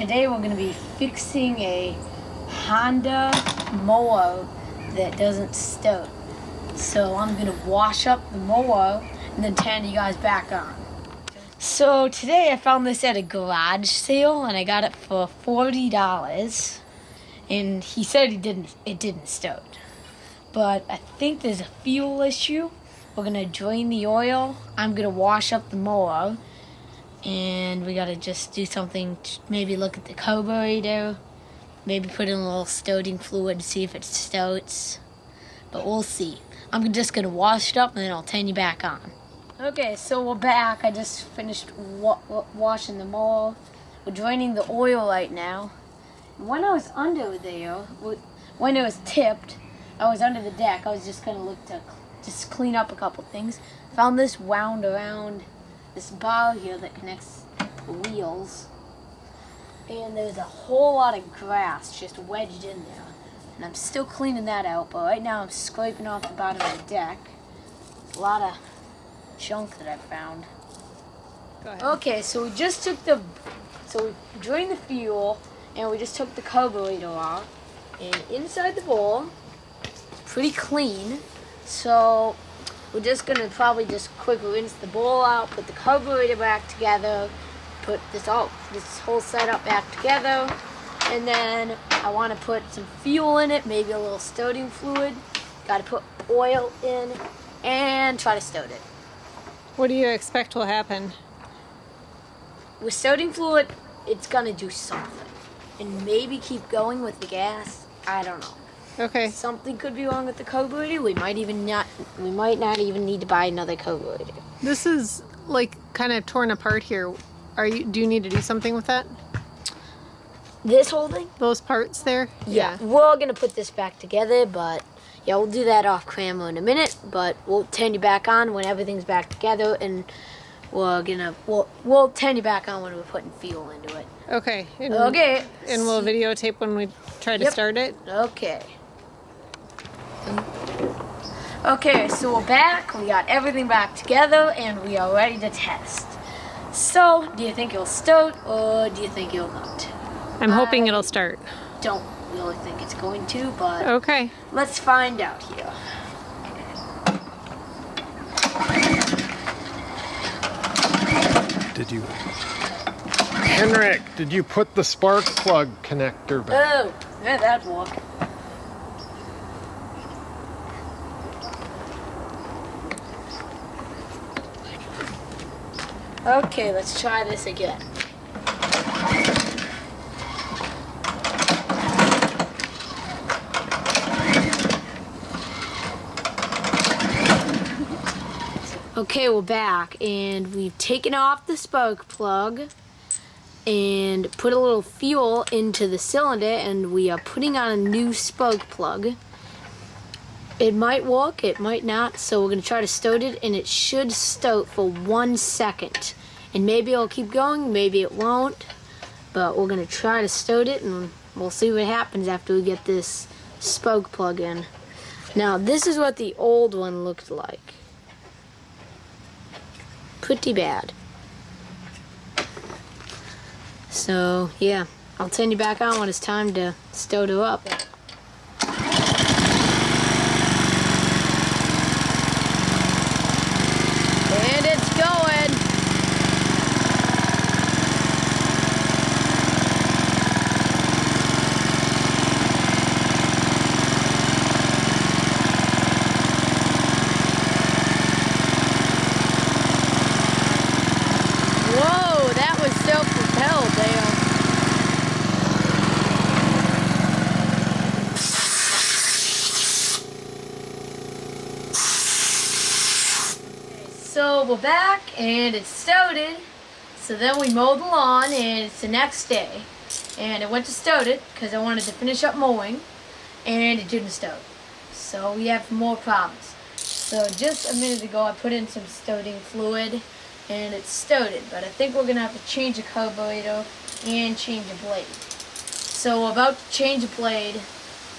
today we're going to be fixing a Honda Mower that doesn't stoat. So I'm going to wash up the Mower and then turn you guys back on. So today I found this at a garage sale and I got it for $40. And he said it didn't stoat. But I think there's a fuel issue. We're going to drain the oil. I'm going to wash up the mower. And we got to just do something, maybe look at the carburetor. Maybe put in a little stoating fluid to see if it stoats. But we'll see. I'm just going to wash it up and then I'll turn you back on. Okay, so we're back. I just finished washing the mower. We're draining the oil right now. When I was under there, when it was tipped, I was under the deck. I was just going to look to just clean up a couple things. Found this wound around this bar here that connects the wheels. And there's a whole lot of grass just wedged in there. And I'm still cleaning that out, but right now I'm scraping off the bottom of the deck. There's a lot of junk that I found. Go ahead. Okay, so we just took we drained the fuel, and we just took the carburetor off. And inside the bowl, it's pretty clean. So we're just gonna probably just quickly rinse the bowl out, put the carburetor back together, put this whole setup back together, and then I want to put some fuel in it, maybe a little stoating fluid. Got to put oil in and try to stoat it. What do you expect will happen? With stoating fluid, it's gonna do something, and maybe keep going with the gas. I don't know. Okay. Something could be wrong with the carburetor. We might not even need to buy another carburetor. This is like kind of torn apart here. Do you need to do something with that? This whole thing? Those parts there? Yeah. We're gonna put this back together, but yeah, we'll do that off camera in a minute. But we'll turn you back on when everything's back together, and we'll turn you back on when we're putting fuel into it. Okay. Okay. And we'll videotape when we try to start it? Okay. Okay, so we're back. We got everything back together, and we are ready to test. So, do you think it'll stoat, or do you think it'll not? I'm hoping it'll start. Don't really think it's going to, but okay. Let's find out here. Henrik, did you put the spark plug connector back? Oh, yeah, that'd work. Okay, let's try this again. Okay, we're back, and we've taken off the spark plug and put a little fuel into the cylinder, and we are putting on a new spark plug. It might work, it might not, so we're going to try to stoat it, and it should stoat for 1 second. And maybe it'll keep going, maybe it won't, but we're going to try to stoat it, and we'll see what happens after we get this spark plug in. Now, this is what the old one looked like. Pretty bad. So, yeah, I'll turn you back on when it's time to stoat her up. And it's going. Whoa, that was self-propelled there. So we're back, and it's stoated. So then we mowed the lawn, and it's the next day. And I went to stoat it because I wanted to finish up mowing, and it didn't stoat. So we have more problems. So just a minute ago, I put in some stoating fluid, and it's stoated. But I think we're gonna have to change the carburetor and change the blade. So we're about to change the blade.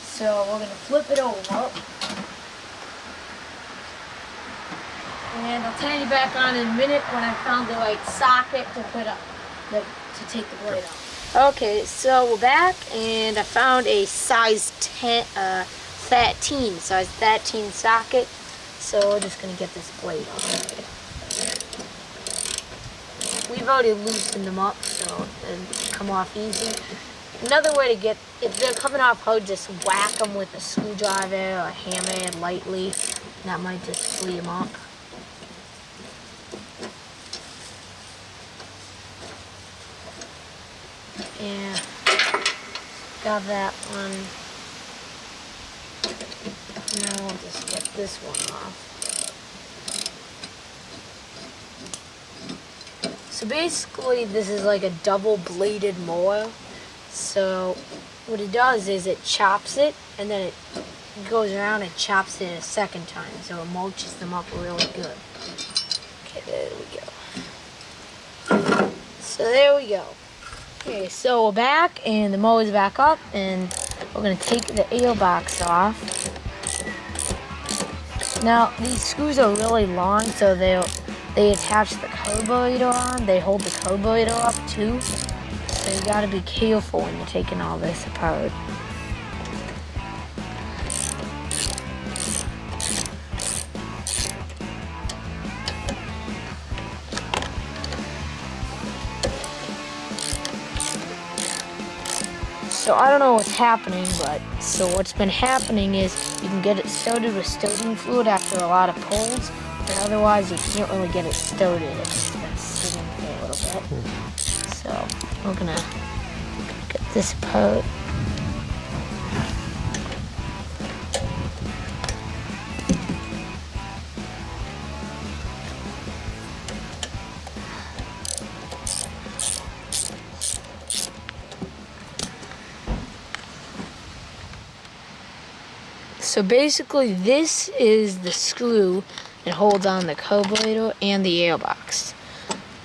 So we're gonna flip it over. And I'll turn you back on in a minute when I found the right socket to put up, to take the blade off. Okay, so we're back, and I found a size 13 socket. So we're just gonna get this blade off. We've already loosened them up, so it'll come off easy. Another way to get, if they're coming off hard, just whack them with a screwdriver or a hammer lightly. And that might just free them up. Yeah, got that one. Now we'll just get this one off. So basically, this is like a double-bladed mower. So what it does is it chops it, and then it goes around and chops it a second time. So it mulches them up really good. Okay, there we go. So there we go. Okay, so we're back, and the mower's back up, and we're gonna take the air box off. Now, these screws are really long, so they attach the carburetor on. They hold the carburetor up too. So you gotta be careful when you're taking all this apart. So I don't know what's happening, but so what's been happening is you can get it started with starting fluid after a lot of pulls, but otherwise you can't really get it started. It's been sitting for a little bit. So we're gonna get this apart. So basically this is the screw that holds on the carburetor and the airbox.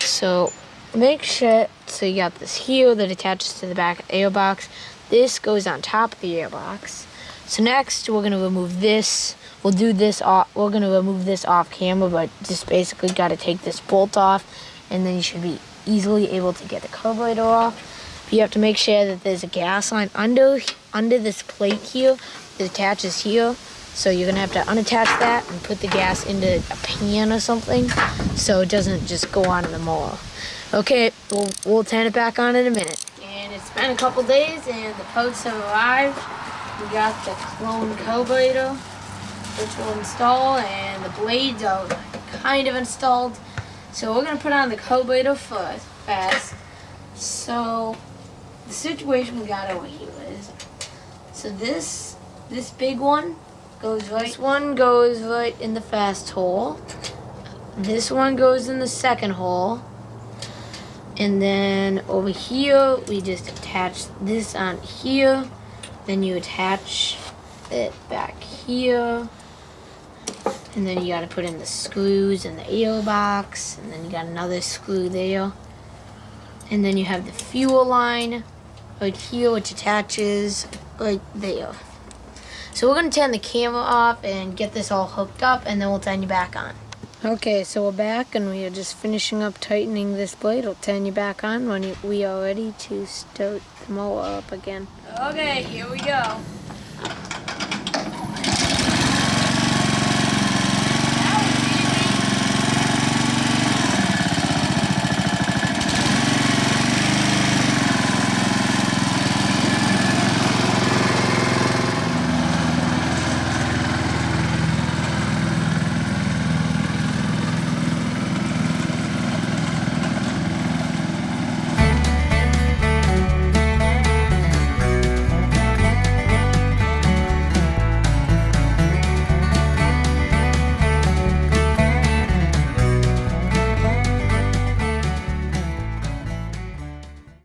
So make sure, so you got this here that attaches to the back of the airbox. This goes on top of the airbox. So next we're gonna remove this. We'll do this off, we're gonna remove this off camera, but just basically gotta take this bolt off, and then you should be easily able to get the carburetor off. But you have to make sure that there's a gas line under this plate here that attaches here. So you're gonna have to unattach that and put the gas into a pan or something so it doesn't just go on in the mower. Okay, we'll turn it back on in a minute. And it's been a couple days and the parts have arrived. We got the clone carburetor, which we'll install, and the blades are kind of installed. So we're gonna put on the carburetor fast. So the situation we got over here is, so this big one goes right. This one goes right in the fast hole. This one goes in the second hole. And then over here, we just attach this on here. Then you attach it back here. And then you gotta put in the screws and the air box. And then you got another screw there. And then you have the fuel line right here, which attaches right there. So we're gonna turn the camera off and get this all hooked up, and then we'll turn you back on. Okay, so we're back, and we are just finishing up tightening this blade. We'll turn you back on when we are ready to start the mower up again. Okay, here we go.